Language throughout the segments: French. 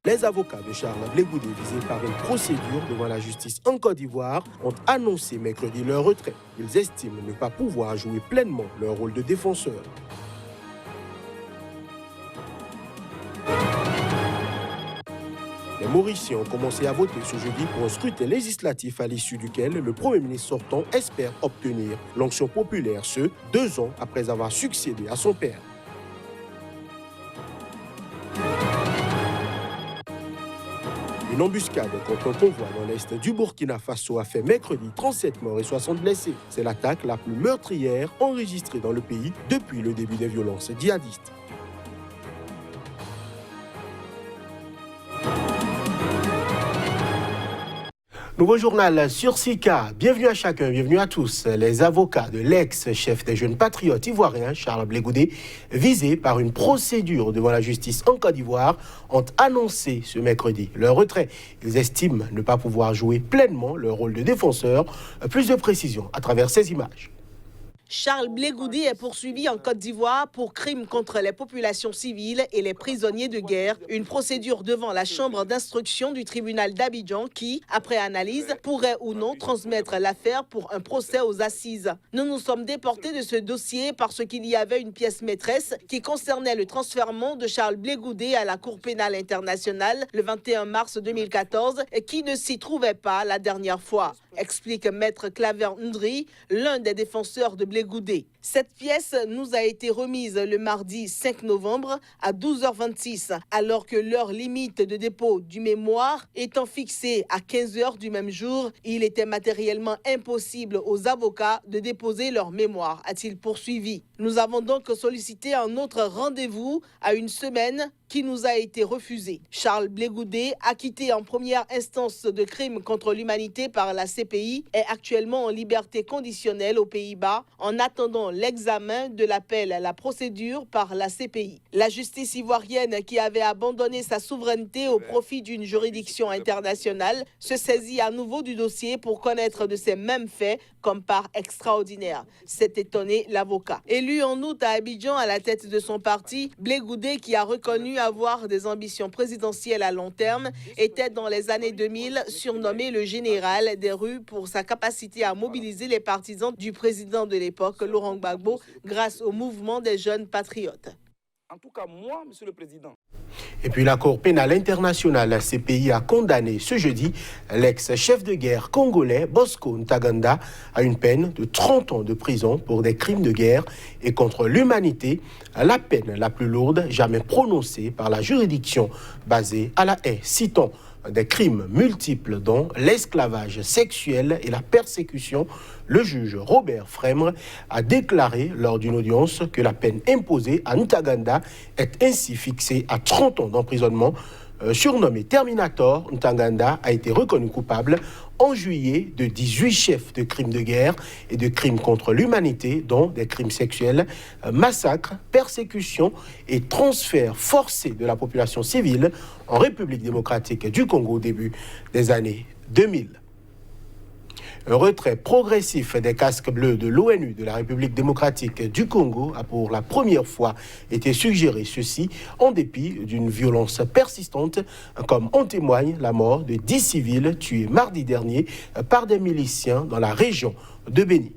Les avocats de Charles Blé Goudé, visés par une procédure devant la justice en Côte d'Ivoire, ont annoncé mercredi leur retrait. Ils estiment ne pas pouvoir jouer pleinement leur rôle de défenseur. Les Mauriciens ont commencé à voter ce jeudi pour un scrutin législatif à l'issue duquel le Premier ministre sortant espère obtenir l'onction populaire, 2 ans après avoir succédé à son père. Une embuscade contre un convoi dans l'est du Burkina Faso a fait mercredi 37 morts et 60 blessés. C'est l'attaque la plus meurtrière enregistrée dans le pays depuis le début des violences djihadistes. Nouveau journal sur Sika. Bienvenue à chacun, bienvenue à tous. Les avocats de l'ex-chef des jeunes patriotes ivoiriens, Charles Blé Goudé, visés par une procédure devant la justice en Côte d'Ivoire, ont annoncé ce mercredi leur retrait. Ils estiment ne pas pouvoir jouer pleinement leur rôle de défenseur. Plus de précisions à travers ces images. Charles Blé Goudé est poursuivi en Côte d'Ivoire pour crimes contre les populations civiles et les prisonniers de guerre. Une procédure devant la chambre d'instruction du tribunal d'Abidjan qui, après analyse, pourrait ou non transmettre l'affaire pour un procès aux assises. Nous nous sommes déportés de ce dossier parce qu'il y avait une pièce maîtresse qui concernait le transfèrement de Charles Blé Goudé à la Cour pénale internationale le 21 mars 2014 et qui ne s'y trouvait pas la dernière fois, explique Maître Claver Ndri, l'un des défenseurs de Blé Goudé. Cette pièce nous a été remise le mardi 5 novembre à 12h26, alors que l'heure limite de dépôt du mémoire étant fixée à 15h du même jour, il était matériellement impossible aux avocats de déposer leur mémoire, a-t-il poursuivi. Nous avons donc sollicité un autre rendez-vous à une semaine qui nous a été refusé. Charles Blé Goudé, acquitté en première instance de crimes contre l'humanité par la CPI, est actuellement en liberté conditionnelle aux Pays-Bas en attendant l'examen de l'appel à la procédure par la CPI. La justice ivoirienne, qui avait abandonné sa souveraineté au profit d'une juridiction internationale, se saisit à nouveau du dossier pour connaître de ces mêmes faits comme par extraordinaire, s'est étonné l'avocat. Élu en août à Abidjan à la tête de son parti, Blé Goudé, qui a reconnu avoir des ambitions présidentielles à long terme, était dans les années 2000 surnommé le général des rues pour sa capacité à mobiliser les partisans du président de l'époque, Laurent Gbagbo, grâce au mouvement des jeunes patriotes. En tout cas, moi, Monsieur le Président. Et puis la Cour pénale internationale, la CPI, a condamné ce jeudi l'ex-chef de guerre congolais Bosco Ntaganda à une peine de 30 ans de prison pour des crimes de guerre et contre l'humanité, la peine la plus lourde jamais prononcée par la juridiction basée à La Haye. Citons des crimes multiples dont l'esclavage sexuel et la persécution. Le juge Robert Fremre a déclaré lors d'une audience que la peine imposée à Ntaganda est ainsi fixée à 30 ans d'emprisonnement. Surnommé Terminator, Ntaganda a été reconnu coupable en juillet de 18 chefs de crimes de guerre et de crimes contre l'humanité, dont des crimes sexuels, massacres, persécutions et transferts forcés de la population civile en République démocratique du Congo au début des années 2000. Un retrait progressif des casques bleus de l'ONU de la République démocratique du Congo a pour la première fois été suggéré, ceci en dépit d'une violence persistante, comme en témoigne la mort de 10 civils tués mardi dernier par des miliciens dans la région de Béni.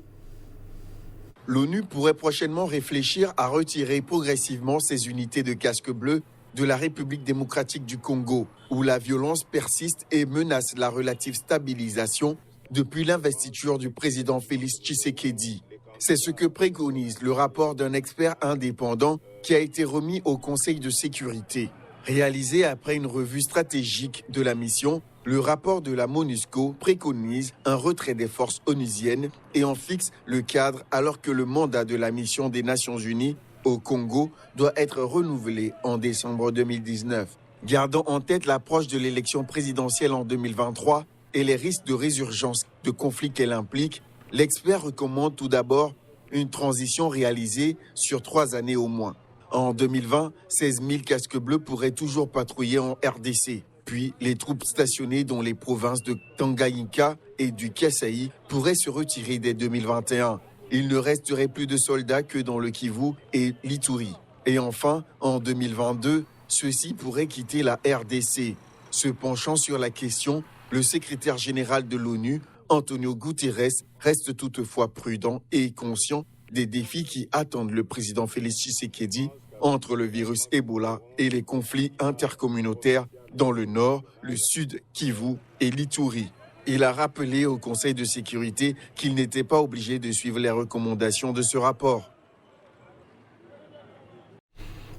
L'ONU pourrait prochainement réfléchir à retirer progressivement ces unités de casques bleus de la République démocratique du Congo, où la violence persiste et menace la relative stabilisation depuis l'investiture du président Félix Tshisekedi. C'est ce que préconise le rapport d'un expert indépendant qui a été remis au Conseil de sécurité. Réalisé après une revue stratégique de la mission, le rapport de la MONUSCO préconise un retrait des forces onusiennes et en fixe le cadre alors que le mandat de la mission des Nations Unies au Congo doit être renouvelé en décembre 2019. Gardant en tête l'approche de l'élection présidentielle en 2023, et les risques de résurgence de conflits qu'elle implique, l'expert recommande tout d'abord une transition réalisée sur 3 années au moins. En 2020, 16 000 casques bleus pourraient toujours patrouiller en RDC. Puis, les troupes stationnées dans les provinces de Tanganyika et du Kasaï pourraient se retirer dès 2021. Il ne resterait plus de soldats que dans le Kivu et l'Ituri. Et enfin, en 2022, ceux-ci pourraient quitter la RDC. Se penchant sur la question, le secrétaire général de l'ONU, Antonio Guterres, reste toutefois prudent et conscient des défis qui attendent le président Félix Tshisekedi entre le virus Ebola et les conflits intercommunautaires dans le nord, le sud, Kivu et l'Ituri. Il a rappelé au Conseil de sécurité qu'il n'était pas obligé de suivre les recommandations de ce rapport.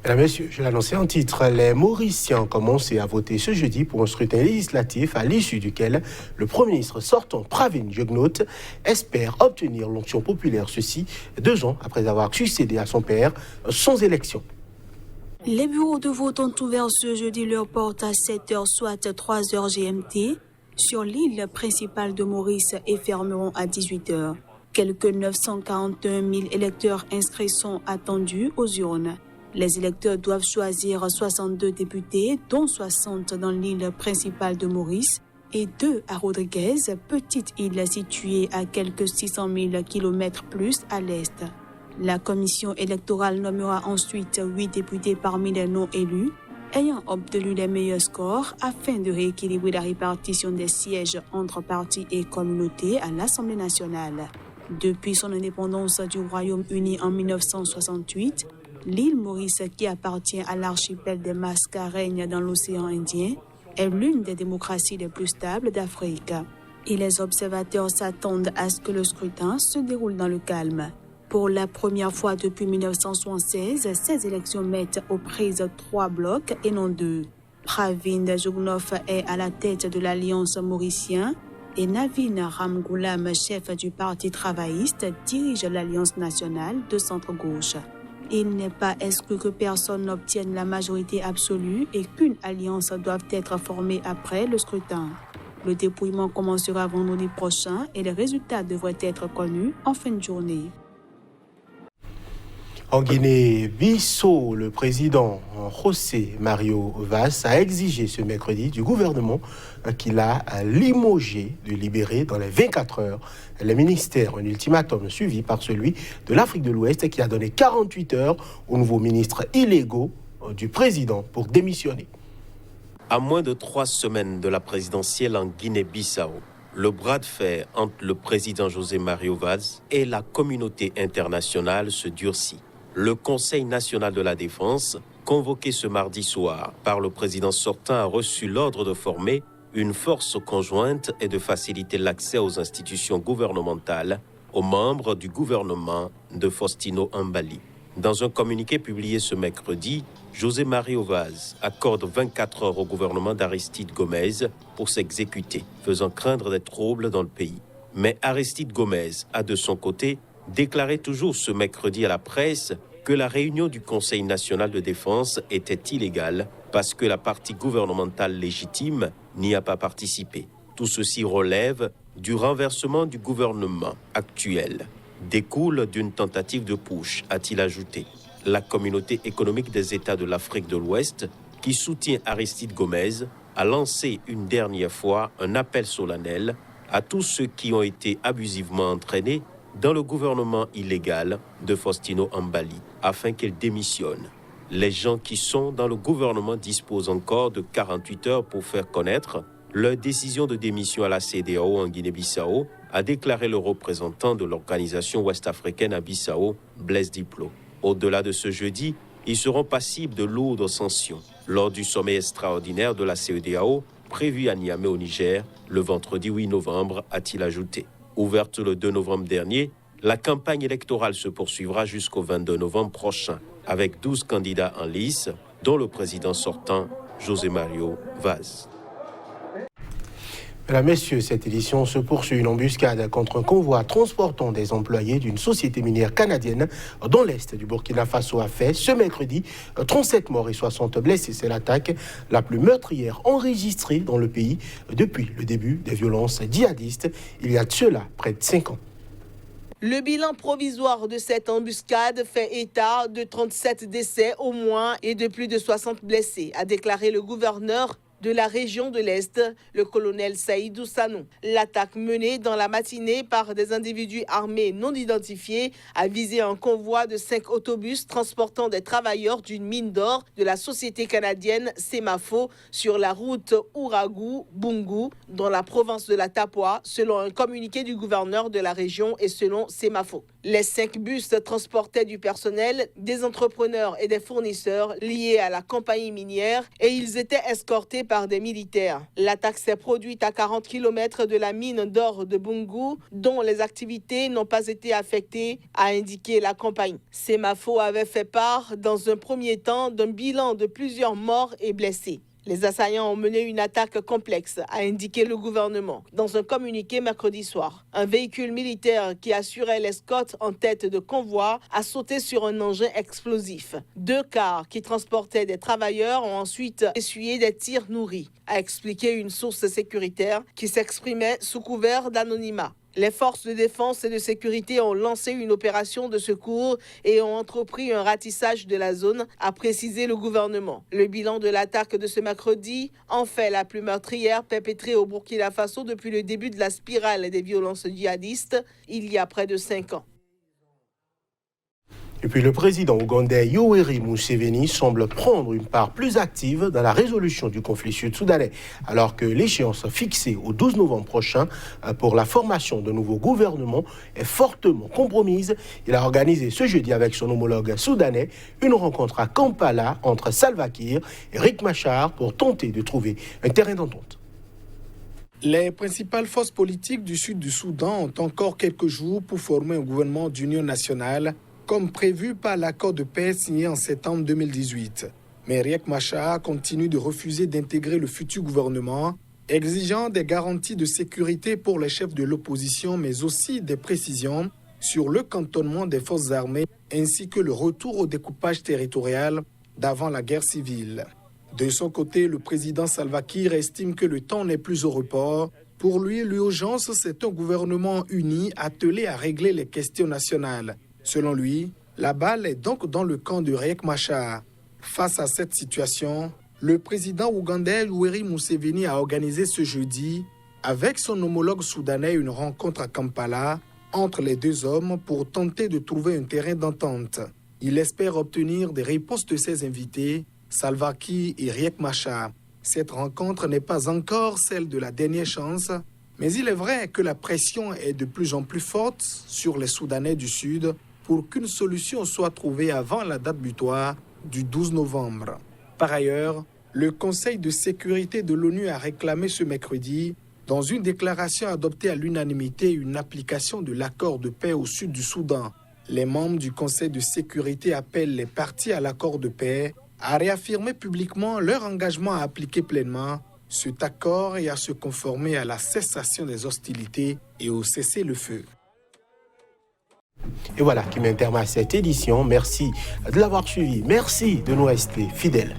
Mesdames, Messieurs, je l'annonçais en titre, les Mauriciens ont commencé à voter ce jeudi pour un scrutin législatif à l'issue duquel le Premier ministre sortant, Pravin Jugnauth, espère obtenir l'onction populaire, ceci 2 ans après avoir succédé à son père sans élection. Les bureaux de vote ont ouvert ce jeudi leur porte à 7h, soit 3h GMT, sur l'île principale de Maurice et fermeront à 18h. Quelques 941 000 électeurs inscrits sont attendus aux urnes. Les électeurs doivent choisir 62 députés, dont 60 dans l'île principale de Maurice et 2 à Rodriguez, petite île située à quelques 600 000 km plus à l'est. La commission électorale nommera ensuite 8 députés parmi les non-élus, ayant obtenu les meilleurs scores afin de rééquilibrer la répartition des sièges entre partis et communautés à l'Assemblée nationale. Depuis son indépendance du Royaume-Uni en 1968, l'île Maurice, qui appartient à l'archipel des Mascareignes dans l'océan Indien, est l'une des démocraties les plus stables d'Afrique. Et les observateurs s'attendent à ce que le scrutin se déroule dans le calme. Pour la première fois depuis 1976, ces élections mettent aux prises 3 blocs et non 2. Pravin Jugnauth est à la tête de l'Alliance mauricienne et Navin Ramgoolam, chef du Parti travailliste, dirige l'Alliance nationale de centre-gauche. Il n'est pas exclu que personne n'obtienne la majorité absolue et qu'une alliance doive être formée après le scrutin. Le dépouillement commencera vendredi prochain et les résultats devraient être connus en fin de journée. En Guinée-Bissau, le président José Mario Vaz a exigé ce mercredi du gouvernement qu'il a limogé de libérer dans les 24 heures le ministère, un ultimatum suivi par celui de l'Afrique de l'Ouest qui a donné 48 heures aux nouveaux ministres illégaux du président pour démissionner. À moins de 3 semaines de la présidentielle en Guinée-Bissau, le bras de fer entre le président José Mario Vaz et la communauté internationale se durcit. Le Conseil national de la défense, convoqué ce mardi soir par le président sortant, a reçu l'ordre de former une force conjointe et de faciliter l'accès aux institutions gouvernementales aux membres du gouvernement de Faustino Mbali. Dans un communiqué publié ce mercredi, José Mario Vaz accorde 24 heures au gouvernement d'Aristide Gomez pour s'exécuter, faisant craindre des troubles dans le pays. Mais Aristide Gomez a de son côté déclaré toujours ce mercredi à la presse que la réunion du Conseil national de défense était illégale parce que la partie gouvernementale légitime n'y a pas participé. Tout ceci relève du renversement du gouvernement actuel. Découle d'une tentative de putsch, a-t-il ajouté. La communauté économique des États de l'Afrique de l'Ouest, qui soutient Aristide Gomez, a lancé une dernière fois un appel solennel à tous ceux qui ont été abusivement entraînés dans le gouvernement illégal de Faustino Mbali, afin qu'il démissionne. Les gens qui sont dans le gouvernement disposent encore de 48 heures pour faire connaître leur décision de démission à la CEDEAO en Guinée-Bissau, a déclaré le représentant de l'organisation ouest-africaine à Bissau, Blaise Diplo. Au-delà de ce jeudi, ils seront passibles de lourdes sanctions lors du sommet extraordinaire de la CEDEAO prévu à Niamey au Niger le vendredi 8 novembre, a-t-il ajouté. Ouverte le 2 novembre dernier, la campagne électorale se poursuivra jusqu'au 22 novembre prochain, avec 12 candidats en lice, dont le président sortant, José Mario Vaz. Mesdames, Messieurs, cette édition se poursuit une embuscade contre un convoi transportant des employés d'une société minière canadienne dans l'est du Burkina Faso a fait ce mercredi 37 morts et 60 blessés. C'est l'attaque la plus meurtrière enregistrée dans le pays depuis le début des violences djihadistes il y a de cela près de 5 ans. Le bilan provisoire de cette embuscade fait état de 37 décès au moins et de plus de 60 blessés, a déclaré le gouverneur de la région de l'Est, le colonel Saïdou Sanou. L'attaque menée dans la matinée par des individus armés non identifiés a visé un convoi de 5 autobus transportant des travailleurs d'une mine d'or de la société canadienne Semafo sur la route Ouragou-Bungu dans la province de la Tapua, selon un communiqué du gouverneur de la région et selon Semafo. Les 5 bus transportaient du personnel, des entrepreneurs et des fournisseurs liés à la compagnie minière et ils étaient escortés par des militaires. L'attaque s'est produite à 40 km de la mine d'or de Bungu, dont les activités n'ont pas été affectées, a indiqué la compagnie. Semafo avait fait part, dans un premier temps, d'un bilan de plusieurs morts et blessés. Les assaillants ont mené une attaque complexe, a indiqué le gouvernement dans un communiqué mercredi soir. Un véhicule militaire qui assurait l'escorte en tête de convoi a sauté sur un engin explosif. 2 cars qui transportaient des travailleurs ont ensuite essuyé des tirs nourris, a expliqué une source sécuritaire qui s'exprimait sous couvert d'anonymat. Les forces de défense et de sécurité ont lancé une opération de secours et ont entrepris un ratissage de la zone, a précisé le gouvernement. Le bilan de l'attaque de ce mercredi en fait la plus meurtrière perpétrée au Burkina Faso depuis le début de la spirale des violences djihadistes, il y a près de 5 ans. Et puis le président ougandais Yoweri Museveni semble prendre une part plus active dans la résolution du conflit sud-soudanais, alors que l'échéance fixée au 12 novembre prochain pour la formation de nouveau gouvernement est fortement compromise. Il a organisé ce jeudi avec son homologue soudanais une rencontre à Kampala entre Salva Kiir et Riek Machar pour tenter de trouver un terrain d'entente. Les principales forces politiques du sud du Soudan ont encore quelques jours pour former un gouvernement d'union nationale, comme prévu par l'accord de paix signé en septembre 2018. Mais Riek Machar continue de refuser d'intégrer le futur gouvernement, exigeant des garanties de sécurité pour les chefs de l'opposition, mais aussi des précisions sur le cantonnement des forces armées, ainsi que le retour au découpage territorial d'avant la guerre civile. De son côté, le président Salva Kiir estime que le temps n'est plus au report. Pour lui, l'urgence, c'est un gouvernement uni attelé à régler les questions nationales. Selon lui, la balle est donc dans le camp de Riek Machar. Face à cette situation, le président ougandais Yoweri Museveni a organisé ce jeudi, avec son homologue soudanais, une rencontre à Kampala entre les deux hommes pour tenter de trouver un terrain d'entente. Il espère obtenir des réponses de ses invités, Salva Kiir et Riek Machar. Cette rencontre n'est pas encore celle de la dernière chance, mais il est vrai que la pression est de plus en plus forte sur les Soudanais du Sud pour qu'une solution soit trouvée avant la date butoir du 12 novembre. Par ailleurs, le Conseil de sécurité de l'ONU a réclamé ce mercredi, dans une déclaration adoptée à l'unanimité, une application de l'accord de paix au sud du Soudan. Les membres du Conseil de sécurité appellent les parties à l'accord de paix à réaffirmer publiquement leur engagement à appliquer pleinement cet accord et à se conformer à la cessation des hostilités et au cessez-le-feu. Et voilà qui met un terme à cette édition. Merci de l'avoir suivi. Merci de nous rester fidèles.